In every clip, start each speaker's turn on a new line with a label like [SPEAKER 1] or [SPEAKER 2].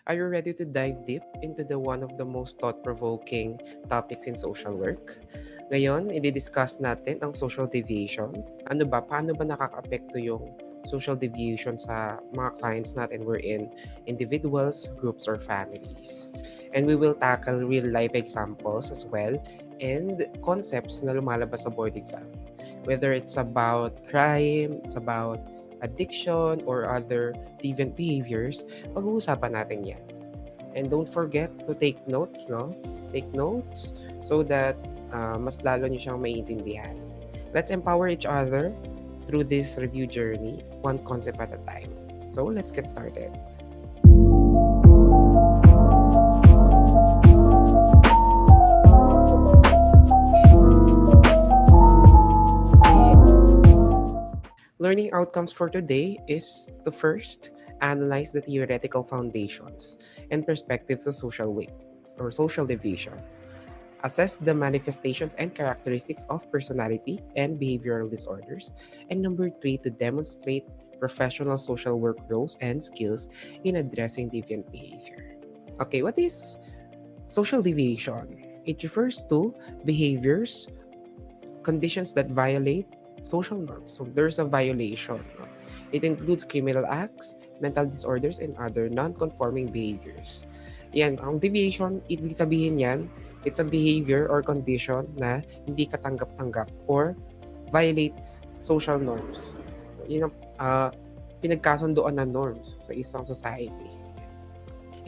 [SPEAKER 1] Are you ready to dive deep into the one of the most thought-provoking topics in social work? Ngayon, i-discuss natin ang social deviation. Paano ba nakakaapekto yung social deviation sa mga clients natin we're in individuals, groups, or families. And we will tackle real-life examples as well and concepts na lumalabas sa board exam. Whether it's about crime, it's about addiction, or other deviant behaviors, pag-uusapan natin yan. And don't forget to take notes, no? Take notes so that mas lalo niyo siyang maiintindihan. Let's empower each other through this review journey, one concept at a time. So let's get started. Learning outcomes for today is to first analyze the theoretical foundations and perspectives of social weight or social deviation. Assess the manifestations and characteristics of personality and behavioral disorders. And number three, to demonstrate professional social work roles and skills in addressing deviant behavior. Okay, what is social deviation? It refers to behaviors, conditions that violate social norms. So there's a violation. No? It includes criminal acts, mental disorders, and other non-conforming behaviors. Yan, ang deviation, ibig sabihin yan, it's a behavior or condition na hindi katanggap-tanggap or violates social norms. Yun ang pinagkasundoan na norms sa isang society.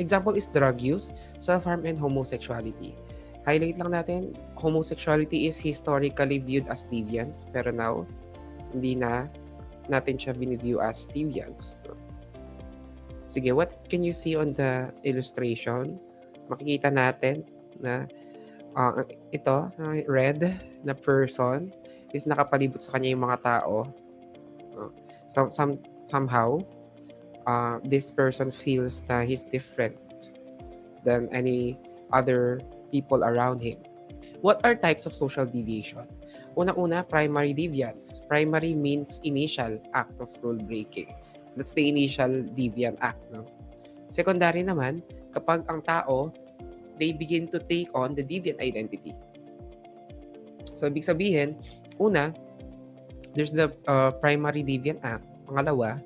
[SPEAKER 1] Example is drug use, self-harm, and homosexuality. Highlight lang natin, homosexuality is historically viewed as deviance, pero now, hindi na natin siya biniview as deviance. Sige, what can you see on the illustration? Makikita natin na ito, red na person is nakapalibot sa kanya yung mga tao. Somehow, this person feels na he's different than any other people around him. What are types of social deviation? Una-una, primary deviance. Primary means initial act of rule breaking. That's the initial deviant act. No? Secondary naman, kapag ang tao, they begin to take on the deviant identity. So, ibig sabihin, una, there's the primary deviant act. Pangalawa,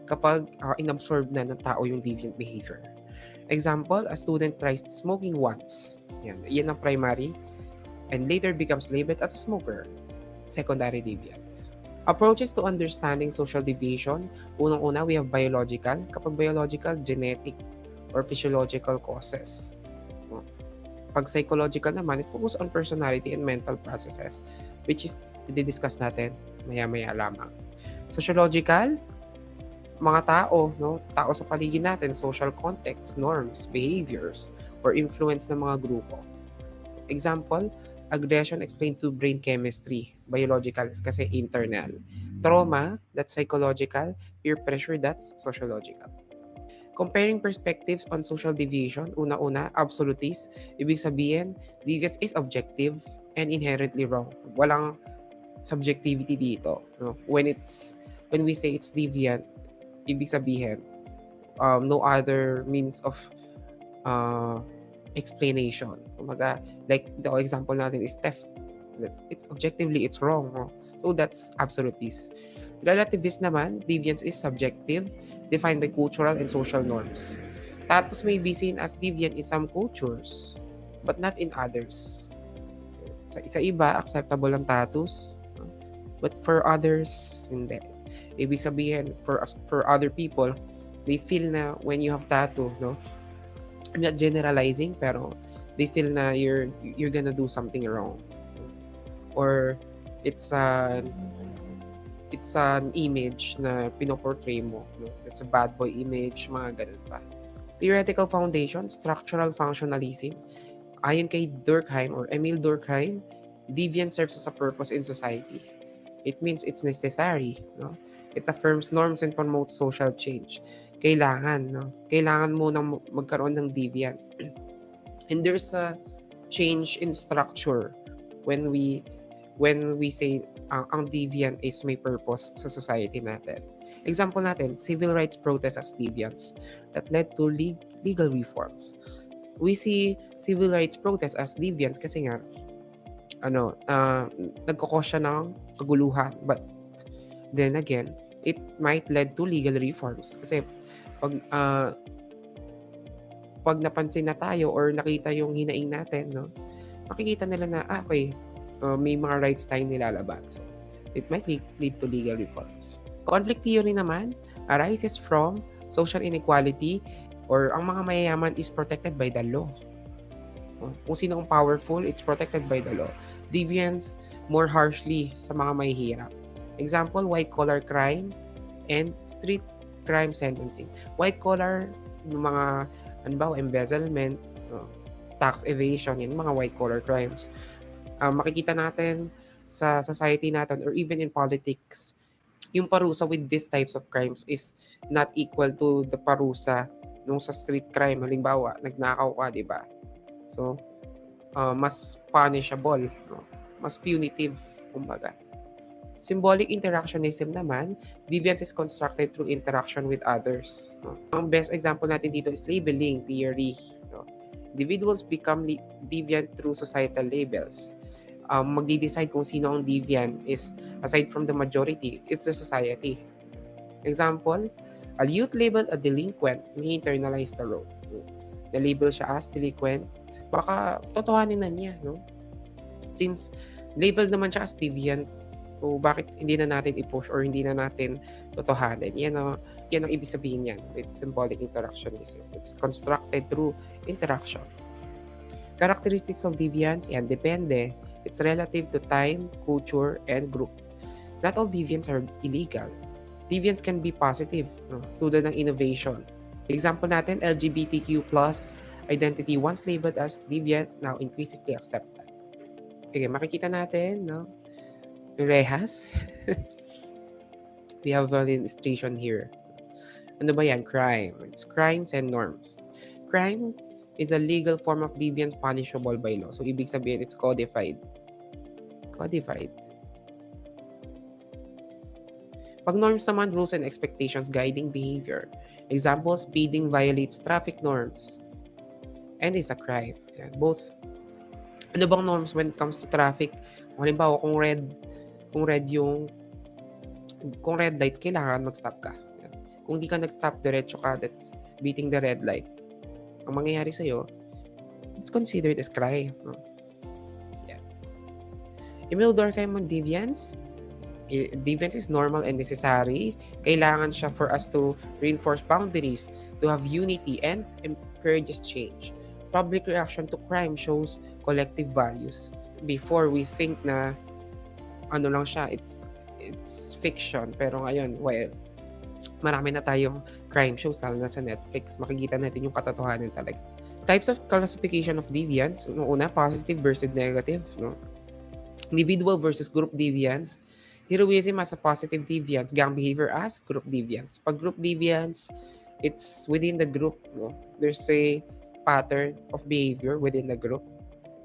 [SPEAKER 1] kapag inabsorb na ng tao yung deviant behavior. Example, a student tries smoking once. Yan ang primary. And later becomes labeled as a smoker. Secondary deviance. Approaches to understanding social deviation. Unang-una, we have biological. Kapag biological, genetic or physiological causes. Pag psychological naman, it focuses on personality and mental processes, which is i-discuss natin maya-maya lamang. Sociological, mga tao, no? Tao sa paligid natin, social context, norms, behaviors, or influence ng mga grupo. Example, aggression explained to brain chemistry, biological kasi internal. Trauma, that's psychological. Peer pressure, that's sociological. Comparing perspectives on social deviation, una-una, absolutist. Ibig sabihin, deviance is objective and inherently wrong. Walang subjectivity dito. No? When we say it's deviant, ibig sabihin, no other means of explanation. Kumaga, like the example natin is theft. It's objectively, it's wrong. No? So that's absolutist. Relativist naman, deviance is subjective, defined by cultural and social norms. Tattoos may be seen as deviant in some cultures, but not in others. Sa iba, acceptable ang tattoos, no? But for others, hindi. Ibig sabihin, for other people, they feel na when you have tattoo, no? I'm not generalizing, pero they feel na you're gonna do something wrong. Or it's an image na pinoportray mo. No? It's a bad boy image, mga ganun pa. Theoretical foundation, structural functionalism. Ayon kay Durkheim or Emil Durkheim, deviance serves as a purpose in society. It means it's necessary. No? It affirms norms and promotes social change. Kailangan, no? Kailangan mo nang magkaroon ng deviant. And there's a change in structure when we say ang deviant is may purpose sa society natin. Example natin, civil rights protests as deviants. that led to legal reforms. We see civil rights protests as deviance kasi nga, nagkakos siya ng kaguluhan. But then again, it might lead to legal reforms. Kasi pag napansin na tayo or nakita yung hinaing natin, no, makikita nila na, okay, may mga rights tayong nilalaban. So, it might lead to legal reforms. Conflict theory naman arises from social inequality or ang mga mayayaman is protected by the law. Kung sino ang powerful, it's protected by the law. Deviance more harshly sa mga mahihirap. Example, white-collar crime and street crime sentencing. White-collar, yung mga embezzlement, tax evasion, yan mga white-collar crimes. Makikita natin sa society natin or even in politics, yung parusa with these types of crimes is not equal to the parusa nung sa street crime. Halimbawa, nagnakaw ka, di ba? So, mas punishable, no? Mas punitive, kumbaga. Symbolic interactionism naman, deviance is constructed through interaction with others. No? Ang best example natin dito is labeling theory. No? Individuals become deviant through societal labels. Magdi-decide kung sino ang deviant is, aside from the majority, it's the society. Example, a youth labeled a delinquent may internalize the role. Na-label siya as delinquent, baka totohanin na niya, no? Since labeled naman siya as deviant, so bakit hindi na natin i-push or hindi na natin totohanin? Yan ang ibig sabihin niyan with symbolic interactionism. It's constructed through interaction. Characteristics of deviance, yan, depende. It's relative to time, culture, and group. Not all deviants are illegal. Deviance can be positive, no? Tulad ng innovation. Example natin, LGBTQ+ identity once labeled as deviant, now increasingly accepted. Okay, makikita natin, no? Rehas. We have an illustration here. Ano ba yan? Crime. It's crimes and norms. Crime is a legal form of deviance punishable by law. So, ibig sabihin, it's codified. Codified. Pag norms naman, rules and expectations guiding behavior. Example, speeding violates traffic norms and is a crime. Yan, both. Ano bang norms when it comes to traffic? Kung halimbawa, kung red lights, kailangan mag-stop ka. Yan. Kung di ka nag-stop, diretso ka, that's beating the red light. Ang mangyayari sa'yo, it's considered as crime. No? Yeah. Imildor kayo mong deviance. Deviance is normal and necessary. Kailangan siya for us to reinforce boundaries, to have unity, and encourages change. Public reaction to crime shows collective values. Before, we think na lang siya, it's fiction. Pero ngayon, well, marami na tayong crime shows, lalo na sa Netflix. Makikita natin yung katotohanan talaga. Types of classification of deviance. Una, positive versus negative. No? Individual versus group deviance. Heroism as a positive deviance, gang behavior as group deviance. Pag group deviance, it's within the group. No? There's a pattern of behavior within the group.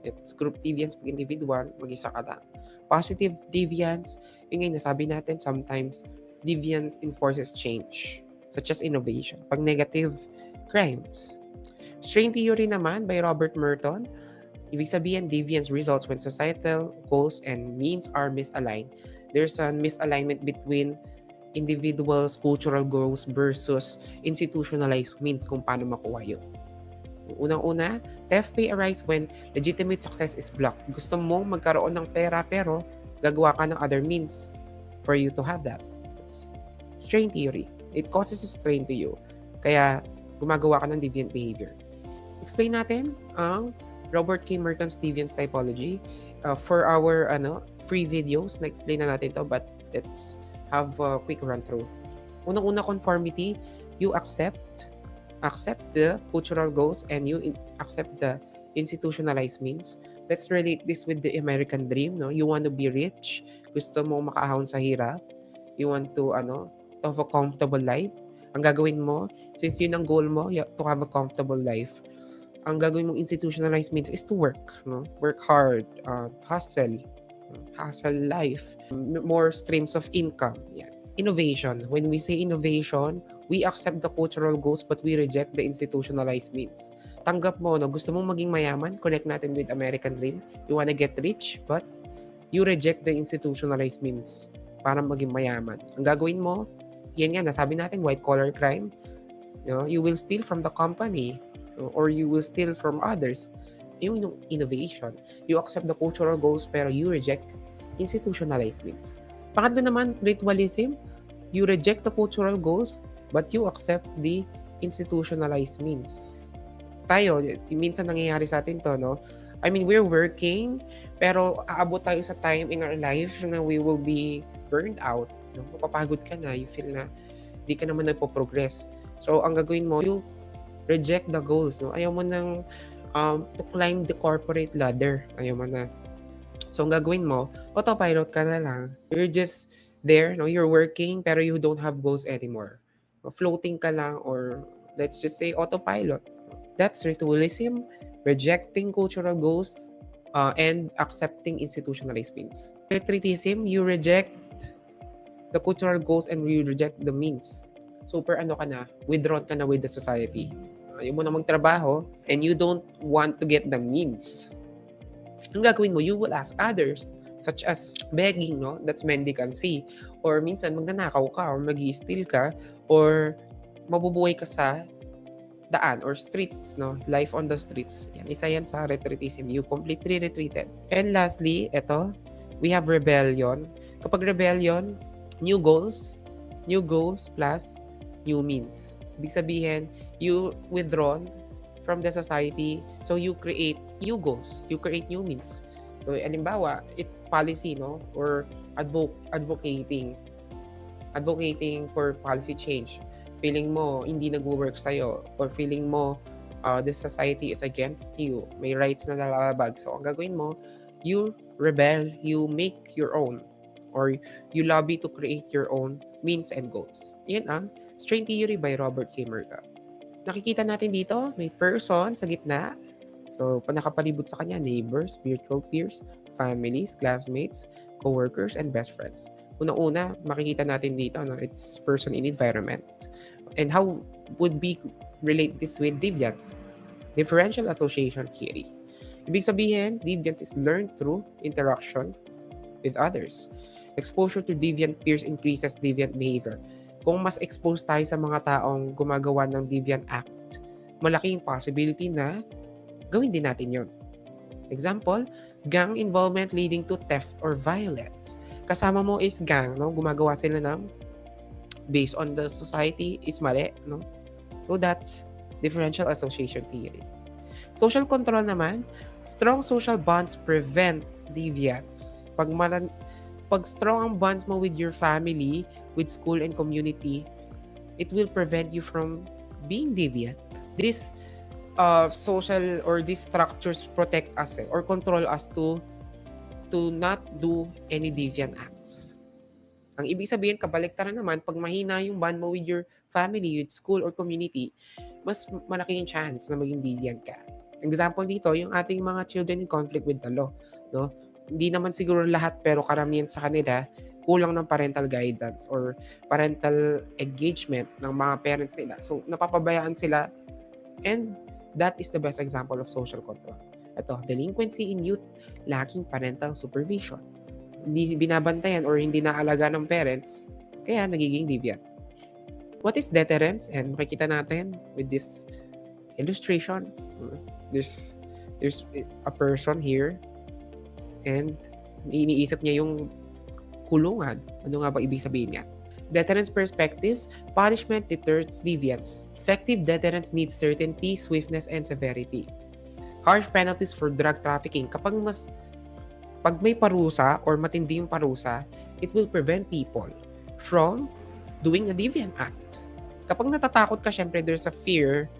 [SPEAKER 1] It's group deviance pag individual, mag-isa ka lang. Positive deviance, yung ngayon nasabi natin, sometimes deviance enforces change, such as innovation. Pag negative, crimes. Strain theory naman by Robert Merton, ibig sabihin, deviance results when societal goals and means are misaligned. There's a misalignment between individuals' cultural goals versus institutionalized means kung paano makuha yun. Unang-una, theft may arise when legitimate success is blocked. Gusto mo magkaroon ng pera pero gagawa ka ng other means for you to have that. It's strain theory. It causes a strain to you. Kaya gumagawa ka ng deviant behavior. Explain natin ang Robert K. Merton's deviance typology. For our free videos, na-explain na natin to, but let's have a quick run-through. Unang-una, conformity. You accept the cultural goals and you accept the institutionalized means. Let's relate this with the American dream. No? You want to be rich. Gusto mo makaahon sa hirap. You want to have a comfortable life. Ang gagawin mo, since yun ang goal mo, to have a comfortable life, ang gagawin mong institutionalized means is to work. No? Work hard, hustle life, more streams of income. Yan. Innovation. When we say innovation, we accept the cultural goals but we reject the institutionalized means. Tanggap mo, no? Gusto mong maging mayaman? Connect natin with American dream. You wanna get rich, but you reject the institutionalized means para maging mayaman. Ang gagawin mo, yan nga, nasabi natin, white-collar crime. No? You will steal from the company, no? Or you will steal from others. Yung innovation. You accept the cultural goals pero you reject institutionalized means. Pangatlo naman, ritualism. You reject the cultural goals but you accept the institutionalized means. Tayo, minsan nangyayari sa atin to, no? I mean, we're working, pero aabot tayo sa time in our life na we will be burned out. No? Mapapagod ka na, you feel na di ka naman nagpo-progress. So, ang gagawin mo, you reject the goals. No? Ayaw mo nang to climb the corporate ladder. Ayaw mo na. So, ang gagawin mo, autopilot ka na lang. You're just there, no? You're working, pero you don't have goals anymore. Floating ka lang, or let's just say autopilot. That's ritualism, rejecting cultural goals, and accepting institutionalized means. Retreatism, you reject the cultural goals and you reject the means. Super ano ka na, withdrawn ka na with the society. Ayaw mo na magtrabaho and you don't want to get the means. Ang gagawin mo, you will ask others, such as begging, no? That's mendicancy. Or minsan, magnanakaw ka, or mag-i-steal ka, or mabubuhay ka sa daan or streets, no? Life on the streets. Yan, isa yan sa retreatism. You completely retreated. And lastly, ito, we have rebellion. Kapag rebellion, new goals plus new means. Ibig sabihin, you withdrawn from the society, so you create new goals, you create new means. So, alimbawa, it's policy, no? Or advocating for policy change. Feeling mo hindi nag-work sa'yo, or feeling mo this society is against you, may rights na nalalabag. So, ang gagawin mo, you rebel, you make your own, or you lobby to create your own means and goals. Yan ang Strain Theory by Robert K. Murdoch. Nakikita natin dito, may person sa gitna. So, nakapalibot sa kanya, neighbors, virtual peers, families, classmates, co-workers, and best friends. Una-una, makikita natin dito, no, it's person in environment. And how would we relate this with Deviance? Differential association theory. Ibig sabihin, Deviance is learned through interaction with others. Exposure to deviant peers increases deviant behavior. Kung mas exposed tayo sa mga taong gumagawa ng deviant act, malaking possibility na gawin din natin yon. Example, gang involvement leading to theft or violence. Kasama mo is gang, no? Gumagawa sila ng based on the society is mali, no? So that's differential association theory. Social control naman, strong social bonds prevent deviance. Pag strong ang bonds mo with your family, with school and community, it will prevent you from being deviant. This social or these structures protect us or control us to not do any deviant acts. Ang ibig sabihin, kabaliktaran naman, pag mahina yung bond mo with your family, with school or community, mas malaking chance na maging deviant ka. Example dito, yung ating mga children in conflict with the law, no? Hindi naman siguro lahat, pero karamihan sa kanila, kulang ng parental guidance or parental engagement ng mga parents nila. So, napapabayaan sila, and that is the best example of social control. Ito, delinquency in youth, lacking parental supervision. Hindi binabantayan or hindi naalaga ng parents, kaya nagiging deviant. What is deterrence? And makikita natin with this illustration. There's a person here and iniisip niya yung kulungan. Ano nga ba ibig sabihin niya? Deterrence perspective, punishment deters deviance. Effective deterrence needs certainty, swiftness, and severity. Harsh penalties for drug trafficking. Pag may parusa or matindi yung parusa, it will prevent people from doing a deviant act. Kapag natatakot ka, syempre there's a fear,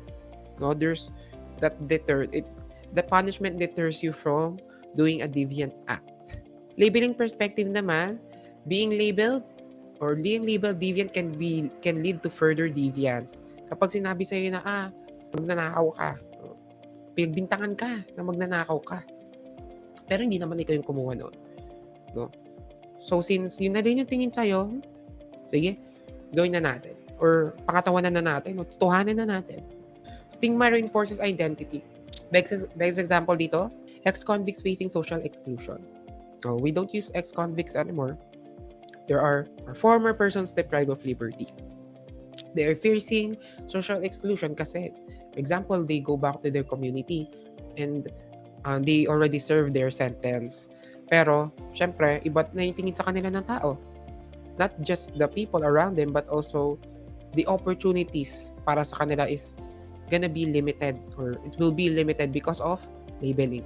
[SPEAKER 1] no? There's that the punishment deters you from doing a deviant act. Labeling perspective naman, being labeled deviant can lead to further deviance. Kapag sinabi sa'yo na magnanakaw ka, pinagbintangan ka na magnanakaw ka, pero hindi naman ikaw yung kumuha noon, no? So since yun na din yung tingin sa'yo, Sige, gawin na natin. Or pangatawanan na natin, o tutuhanan na natin. Stigma reinforces identity. Best example dito, ex-convicts facing social exclusion. So, we don't use ex-convicts anymore. There are former persons deprived of liberty. They are facing social exclusion kasi, for example, they go back to their community and they already served their sentence. Pero, syempre, iba't na yung tingin sa kanila ng tao. Not just the people around them, but also the opportunities para sa kanila is gonna be limited, or it will be limited because of labeling.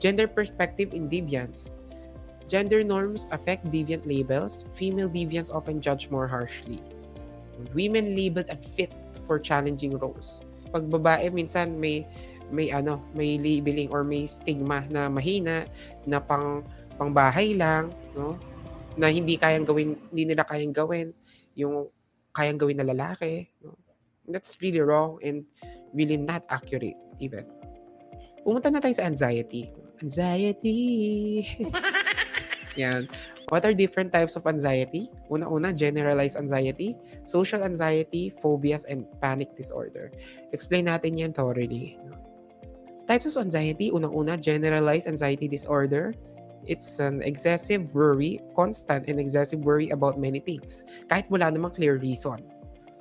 [SPEAKER 1] Gender perspective in deviance. Gender norms affect deviant labels. Female deviants often judge more harshly. Women labeled unfit for challenging roles. Pag babae, minsan may labeling or may stigma na mahina, na pangbahay lang, no? Na hindi nila kayang gawin yung kayang gawin na lalaki, no? That's really wrong and really not accurate even. Pumunta na tayo sa anxiety. Anxiety. Yan. What are different types of anxiety? Una-una, generalized anxiety, social anxiety, phobias, and panic disorder. Explain natin yan thoroughly. Types of anxiety, unang-una, generalized anxiety disorder. It's an excessive worry, constant and excessive worry about many things, kahit wala namang clear reason.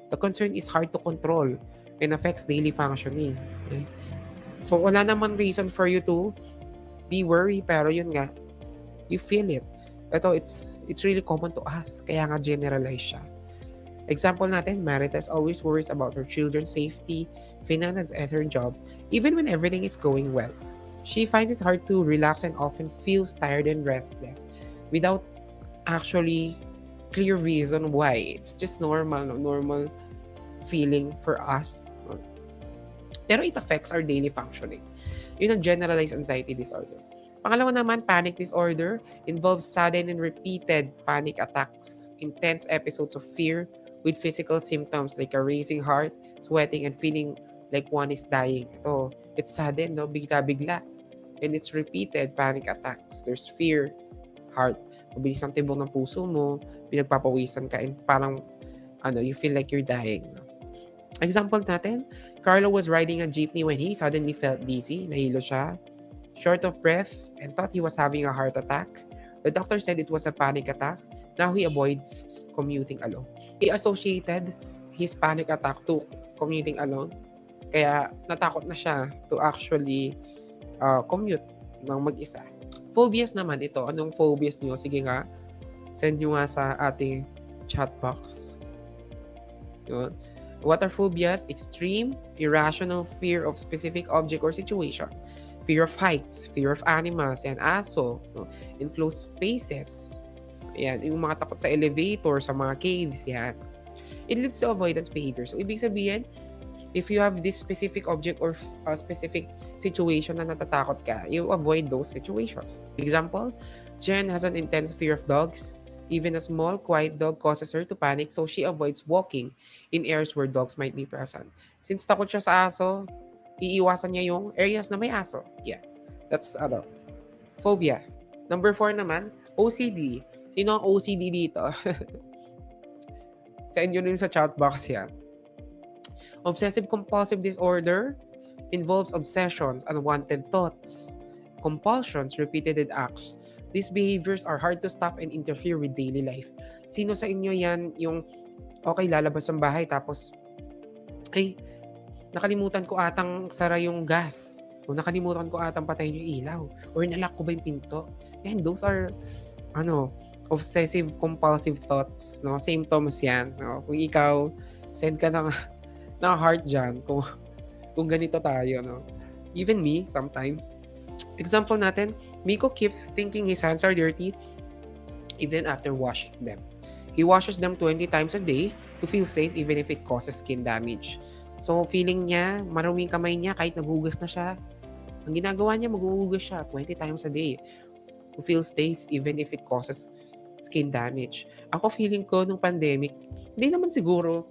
[SPEAKER 1] The concern is hard to control and affects daily functioning. Okay? So, wala namang reason for you to be worried, pero yun nga, you feel it. Ito, it's really common to us, kaya nga generalize siya. Example natin, Marites always worries about her children's safety, finances at her job, even when everything is going well. She finds it hard to relax and often feels tired and restless without actually clear reason why. It's just normal feeling for us. Pero it affects our daily functioning. Yun ang generalized anxiety disorder. Pangalawa naman, panic disorder involves sudden and repeated panic attacks, intense episodes of fear with physical symptoms like a racing heart, sweating, and feeling like one is dying. Ito, it's sudden, no? Bigla-bigla. And it's repeated panic attacks. There's fear, heart, mabilis ang tibok ng puso mo, pinagpapawisan ka, and parang, you feel like you're dying. No? Example natin, Carlo was riding a jeepney when he suddenly felt dizzy, nahilo siya, short of breath, and thought he was having a heart attack. The doctor said it was a panic attack. Now he avoids commuting alone. He associated his panic attack to commuting alone. Kaya natakot na siya to actually commute ng mag-isa. Phobias naman ito. Anong phobias nyo? Sige nga, send nyo nga sa ating chat box. Yun. What are phobias? Extreme, irrational fear of specific object or situation. Fear of heights, fear of animals, and aso, no? Enclosed spaces. Yan, yung mga takot sa elevator, sa mga caves, yan. It leads to avoidance behavior. So, ibig sabihin, if you have this specific object or specific situation na natatakot ka, you avoid those situations. Example, Jen has an intense fear of dogs. Even a small, quiet dog causes her to panic, so she avoids walking in areas where dogs might be present. Since takot siya sa aso, iiwasan niya yung areas na may aso. Yeah, that's phobia. Number 4 naman, OCD. Sino ang OCD dito? Send nyo rin sa chat box yan. Obsessive-compulsive disorder involves obsessions, unwanted thoughts, compulsions, repeated acts. These behaviors are hard to stop and interfere with daily life. Sino sa inyo yan yung, okay, lalabas ng bahay tapos, ay, nakalimutan ko atang sara yung gas, o nakalimutan ko atang patayin yung ilaw, or nalock ko ba yung pinto. And those are, obsessive-compulsive thoughts, no? Symptoms yan, no? Kung ikaw, send ka ng heart dyan, kung ganito tayo, no? Even me, sometimes. Example natin, Miko keeps thinking his hands are dirty even after washing them. He washes them 20 times a day to feel safe even if it causes skin damage. So, feeling niya, marumi yung kamay niya kahit naghugas na siya. Ang ginagawa niya, maghuhugas siya 20 times a day to feel safe even if it causes skin damage. Ako feeling ko nung pandemic, hindi naman siguro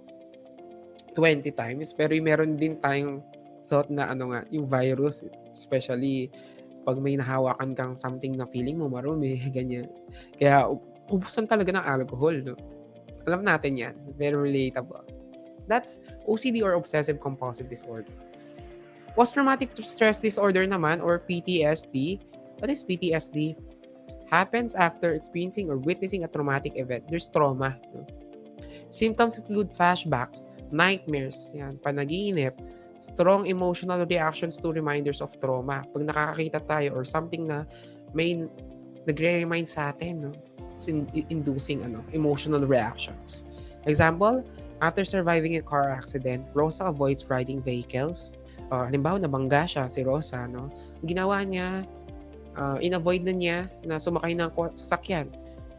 [SPEAKER 1] 20 times, pero meron din tayong thought na yung virus, especially pag may nahawakan kang something na feeling mo marumi, ganyan. Kaya, ubusan talaga ng alcohol, no? Alam natin yan. Very relatable. That's OCD or obsessive compulsive disorder. Post-traumatic stress disorder naman or PTSD. What is PTSD? Happens after experiencing or witnessing a traumatic event. There's trauma. No? Symptoms include flashbacks, nightmares, yan, panaginip, strong emotional reactions to reminders of trauma. Pag nakakakita tayo or something na may nagre-remind sa atin, no? It's inducing emotional reactions. Example, after surviving a car accident, Rosa avoids riding vehicles. Halimbawa, nabangga siya, si Rosa, no? Ginawa niya, in-avoid na niya na sumakay ng sasakyan.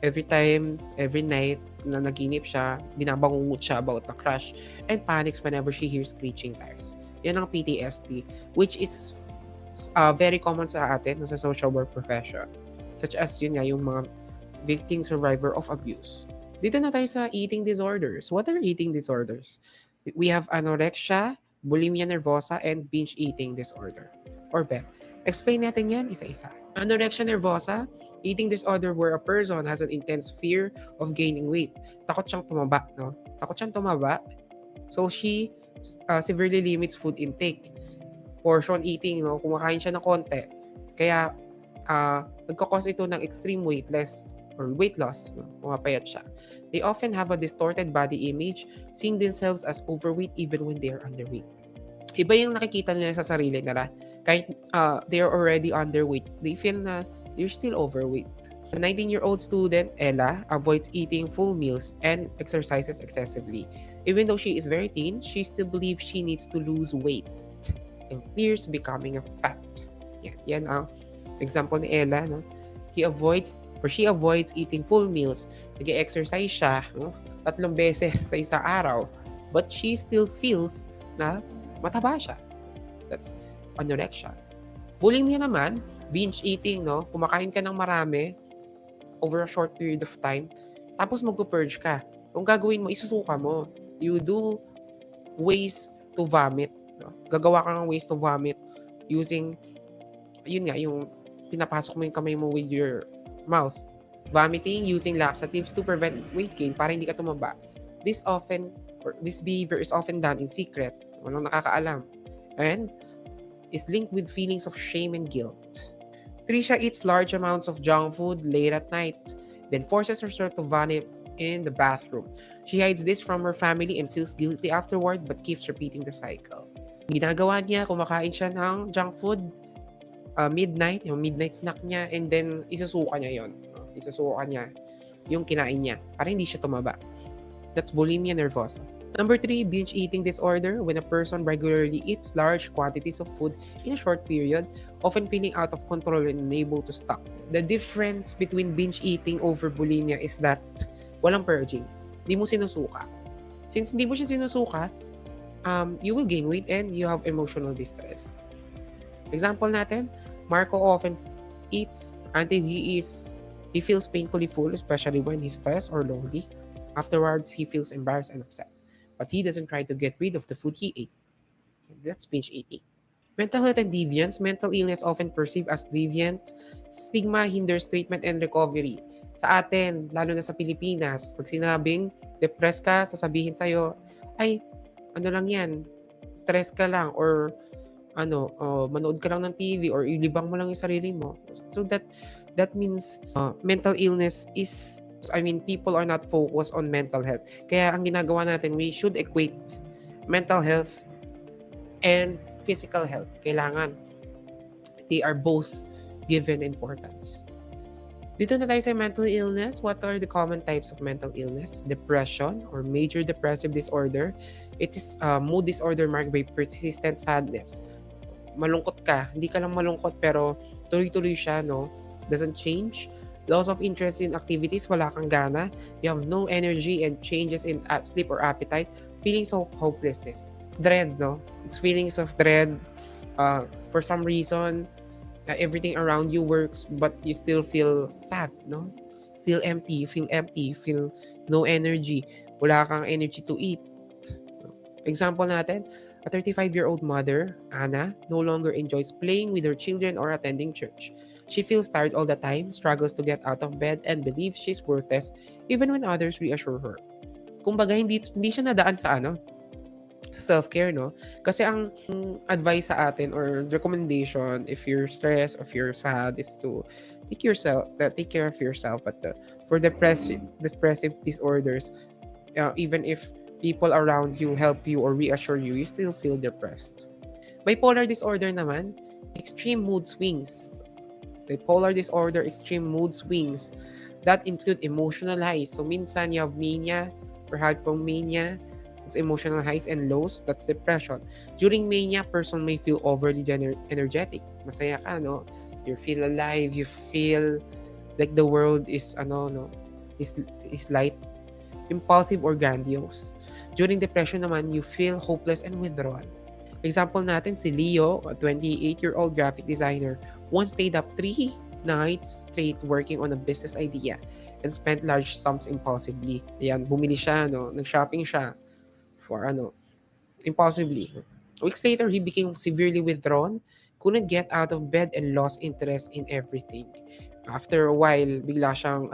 [SPEAKER 1] Every time, every night na naginip siya, binabangungot siya about the crash and panics whenever she hears screeching tires. Yan ang PTSD, which is very common sa atin, no, sa social work profession. Such as yun nga, yung mga victim survivor of abuse. Dito na tayo sa eating disorders. What are eating disorders? We have anorexia, bulimia nervosa, and binge eating disorder. Or BED. Explain natin yan isa-isa. Anorexia nervosa, eating disorder where a person has an intense fear of gaining weight. Takot siyang tumaba, no? Takot siyang tumaba. So she severely limits food intake. Portion eating, no? Kumakain siya ng konti. Kaya nagkakos ito ng extreme weight loss, no? Pumapayat siya. They often have a distorted body image, seeing themselves as overweight even when they are underweight. Iba yung nakikita nila sa sarili nila. Kahit they are already underweight, they feel na they're still overweight. A 19-year-old student, Ella, avoids eating full meals and exercises excessively. Even though she is very thin, she still believes she needs to lose weight and fears becoming a fat. Yan ang example ni Ella. No? She avoids eating full meals. Nag-exercise siya 3 beses sa isang araw. But she still feels na mataba siya. That's anorexia. Bulimia naman, binge eating, no? Kumakain ka ng marami over a short period of time, tapos mag-purge ka. Kung gagawin mo, isusuka mo. You do ways to vomit. No? Gagawa ka ng ways to vomit using, yun nga, yung pinapasok mo yung kamay mo with your mouth. Vomiting using laxatives to prevent weight gain para hindi ka tumaba. This behavior is often done in secret. Walang nakakaalam. And is linked with feelings of shame and guilt. Trisha eats large amounts of junk food late at night, then forces herself to vomit in the bathroom. She hides this from her family and feels guilty afterward but keeps repeating the cycle. Ginagawa niya, kumakain siya ng junk food midnight, yung midnight snack niya, and then isusuka niya yon. Isusuka niya yung kinain niya para hindi siya tumaba. That's bulimia nervosa. Number 3, binge eating disorder, when a person regularly eats large quantities of food in a short period, often feeling out of control and unable to stop. The difference between binge eating over bulimia is that walang purging. Hindi mo sinusuka. Since hindi mo siya sinusuka, you will gain weight and you have emotional distress. Example natin, Marco often eats until he feels painfully full, especially when he's stressed or lonely. Afterwards, he feels embarrassed and upset. But he doesn't try to get rid of the food he ate. That's binge eating. Mental health and deviance. Mental illness often perceived as deviant. Stigma hinders treatment and recovery. Sa atin, lalo na sa Pilipinas, pag sinabing depressed ka, sasabihin sa'yo, ay, ano lang yan, stress ka lang, or manood ka lang ng TV, or ilibang mo lang yung sarili mo. So that means mental illness is, people are not focused on mental health. Kaya ang ginagawa natin, we should equate mental health and physical health. Kailangan they are both given importance. Dito na tayo sa mental illness. What are the common types of mental illness? Depression or major depressive disorder. It is a mood disorder marked by persistent sadness. Malungkot ka. Hindi ka lang malungkot pero tuloy-tuloy siya, no? Doesn't change. Loss of interest in activities, wala kang gana. You have no energy and changes in sleep or appetite. Feelings of hopelessness. Dread, no? It's feelings of dread. For some reason, everything around you works but you still feel sad, no? Still empty. You feel empty. You feel no energy. Wala kang energy to eat. Example natin, a 35-year-old mother, Anna, no longer enjoys playing with her children or attending church. She feels tired all the time, struggles to get out of bed, and believes she's worthless even when others reassure her. Kumbaga, hindi siya nadaan sa sa self-care, no? Kasi ang advice sa atin or recommendation if you're stressed, if you're sad, is to take care of yourself. But for depressive disorders, even if people around you help you or reassure you, you still feel depressed. Bipolar disorder naman, extreme mood swings. Bipolar disorder, extreme mood swings that include emotional highs. So minsan you have mania or hypomania. It's emotional highs and lows. That's depression. During mania, person may feel overly energetic. Masaya ka, no? You feel alive. You feel like the world is is light, impulsive or grandiose. During depression naman, you feel hopeless and withdrawn. Example natin si Leo, a 28-year-old graphic designer, once stayed up 3 nights straight working on a business idea and spent large sums impulsively. Ayan, bumili siya, no? Nag-shopping siya for impulsively. Weeks later, he became severely withdrawn, couldn't get out of bed and lost interest in everything. After a while, bigla siyang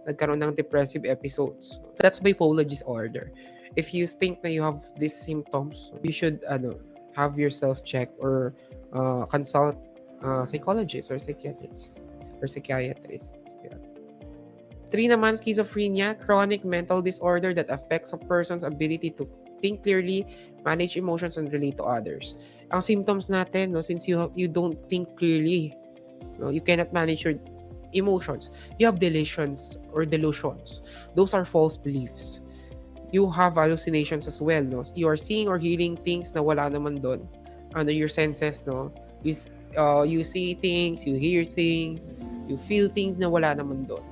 [SPEAKER 1] nagkaroon ng depressive episodes. That's bipolar disorder. If you think na you have these symptoms, you should have yourself checked or consult psychologists or psychiatrists. Yeah. 3 naman, schizophrenia, chronic mental disorder that affects a person's ability to think clearly, manage emotions, and relate to others. Ang symptoms natin, no, since you don't think clearly, no, you cannot manage your emotions. You have delusions. Those are false beliefs. You have hallucinations as well, no? You are seeing or hearing things na wala naman doon. Your senses, no? You see things, you hear things, you feel things na wala naman doon.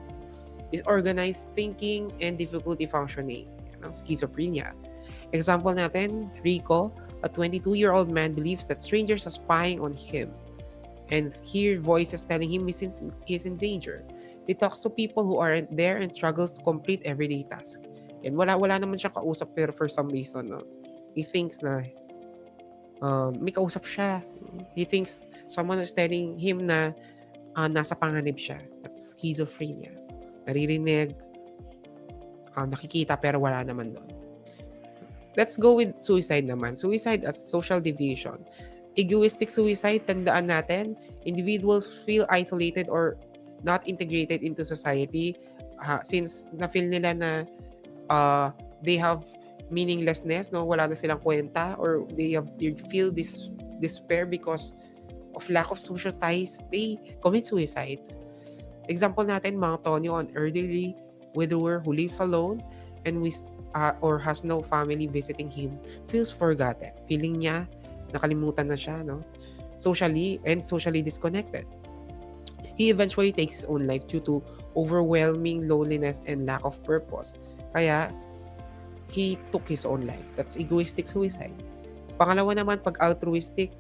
[SPEAKER 1] Disorganized thinking and difficulty functioning. Yan ang schizophrenia. Example natin, Rico, a 22-year-old man believes that strangers are spying on him and hear voices telling him he's in danger. He talks to people who aren't there and struggles to complete everyday tasks. And wala naman siya kausap, pero for some reason, no, he thinks na may kausap siya. He thinks someone is telling him na nasa panganib siya. That's schizophrenia. Naririnig, nakikita, pero wala naman doon. Let's go with suicide naman. Suicide as social deviation. Egoistic suicide, tandaan natin, individuals feel isolated or not integrated into society since na-feel nila na they have meaninglessness, no? Wala na silang kwenta, or they feel this despair because of lack of social ties. They commit suicide. Example natin, Mang Tonyo, an elderly widower who lives alone and or has no family visiting him, feels forgotten. Feeling niya nakalimutan na siya, no? Socially disconnected. He eventually takes his own life due to overwhelming loneliness and lack of purpose. Kaya, he took his own life. That's egoistic suicide. Pangalawa naman, pag altruistic,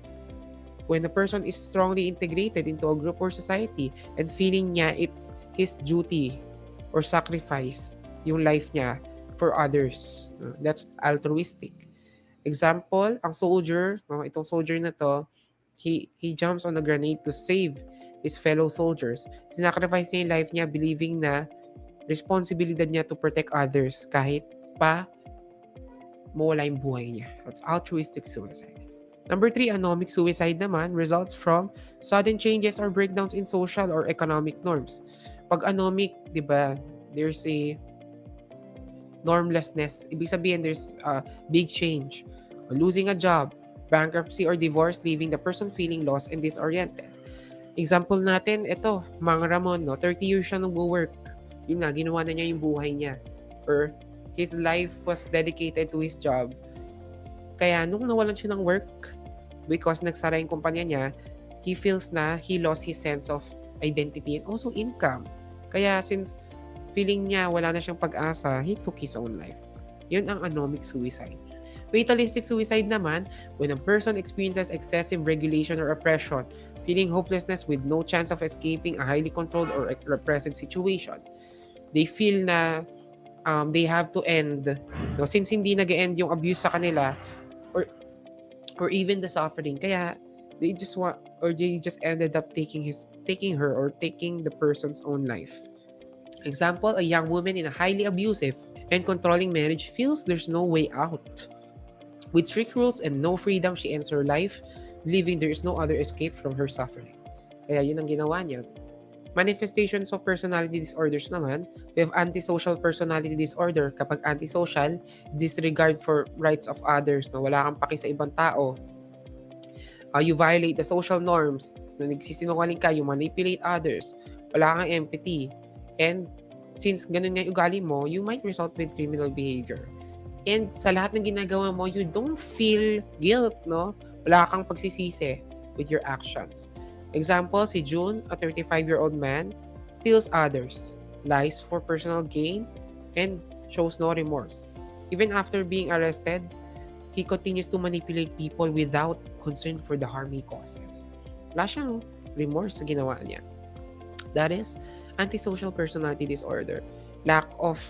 [SPEAKER 1] when a person is strongly integrated into a group or society and feeling niya it's his duty or sacrifice yung life niya for others. That's altruistic. Example, ang soldier, itong soldier na to, he jumps on a grenade to save his fellow soldiers. Sinacrifice niya yung life niya believing na responsibilidad niya to protect others kahit pa mawala yung buhay niya. That's altruistic suicide. Number 3, anomic suicide naman results from sudden changes or breakdowns in social or economic norms. Pag anomic, di ba, there's a normlessness. Ibig sabihin, there's a big change. Losing a job, bankruptcy or divorce, leaving the person feeling lost and disoriented. Example natin, ito, Mang Ramon, no? 30 years siya nag-work. Yun nga, ginawa na niya yung buhay niya. Or his life was dedicated to his job. Kaya nung nawalan siya ng work, because nagsara yung kumpanya niya, he feels na he lost his sense of identity and also income. Kaya since feeling niya wala na siyang pag-asa, he took his own life. Yun ang anomic suicide. Fatalistic suicide naman, when a person experiences excessive regulation or oppression, feeling hopelessness with no chance of escaping a highly controlled or repressive situation. They feel na they have to end. No, since hindi nag-end yung abuse sa kanila or even the suffering, kaya they just ended up taking her or taking the person's own life. Example, a young woman in a highly abusive And controlling marriage feels there's no way out. With strict rules and no freedom, she ends her life believing there is no other escape from her suffering. Kaya yun ang ginawa niya. Manifestations of personality disorders naman, we have antisocial personality disorder. Kapag antisocial, disregard for rights of others, na wala kang paki sa ibang tao. You violate the social norms, na nagsisinungaling ka, you manipulate others, wala kang empathy. And since ganun nga yung ugali mo, you might result with criminal behavior. And sa lahat ng ginagawa mo, you don't feel guilt, no? Wala kang pagsisisi with your actions. Example, si June, a 35-year-old man, steals others, lies for personal gain, and shows no remorse. Even after being arrested, he continues to manipulate people without concern for the harm he causes. Wala siyang remorse sa ginawa niya. That is antisocial personality disorder. Lack of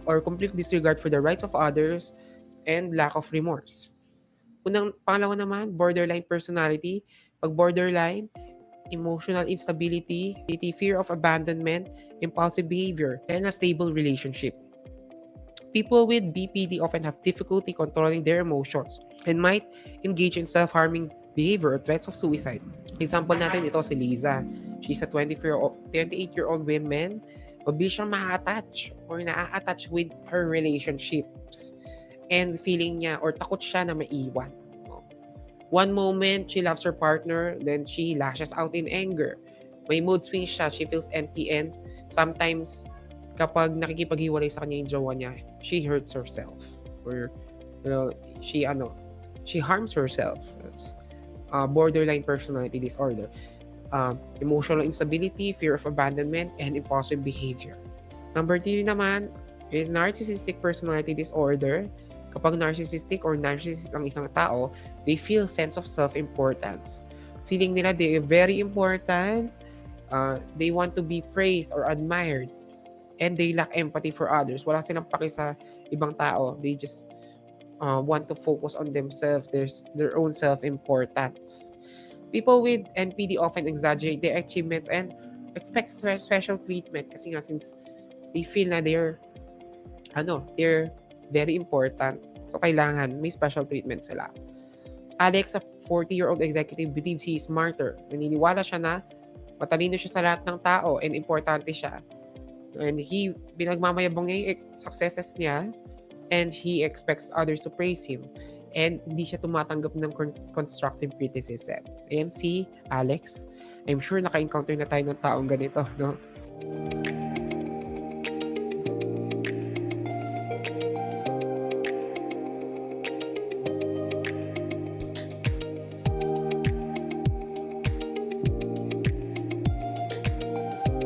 [SPEAKER 1] or complete disregard for the rights of others and lack of remorse. Pangalawa naman, borderline personality. Pag borderline, emotional instability, fear of abandonment, impulsive behavior, and a stable relationship. People with BPD often have difficulty controlling their emotions and might engage in self-harming behavior or threats of suicide. Example natin ito si Liza. She's a 28-year-old woman. Mabilis siyang ma-attach or na-attach with her relationships. And feeling niya or takot siya na maiwan. One moment, she loves her partner, then she lashes out in anger. May mood swings siya, she feels empty, and sometimes, kapag nakikipaghiwalay sa kanya yung jowa niya, she hurts herself. Or, she harms herself. That's borderline personality disorder. Emotional instability, fear of abandonment, and impulsive behavior. Number 3 naman is narcissistic personality disorder. Kapag narcissistic or narcissist ang isang tao, they feel sense of self-importance. Feeling nila they are very important, they want to be praised or admired, and they lack empathy for others. Wala silang paki sa ibang tao. They just want to focus on themselves, their own self-importance. People with NPD often exaggerate their achievements and expect special treatment kasi nga since they feel na they're very important. So, kailangan may special treatment sila. Alex, a 40-year-old executive, believes he is smarter. Naniniwala siya na matalino siya sa lahat ng tao and importante siya. And pinagmamayabang niya yung successes niya and he expects others to praise him. And hindi siya tumatanggap ng constructive criticism. Ayan si Alex. I'm sure naka-encounter na tayo ng taong ganito, no?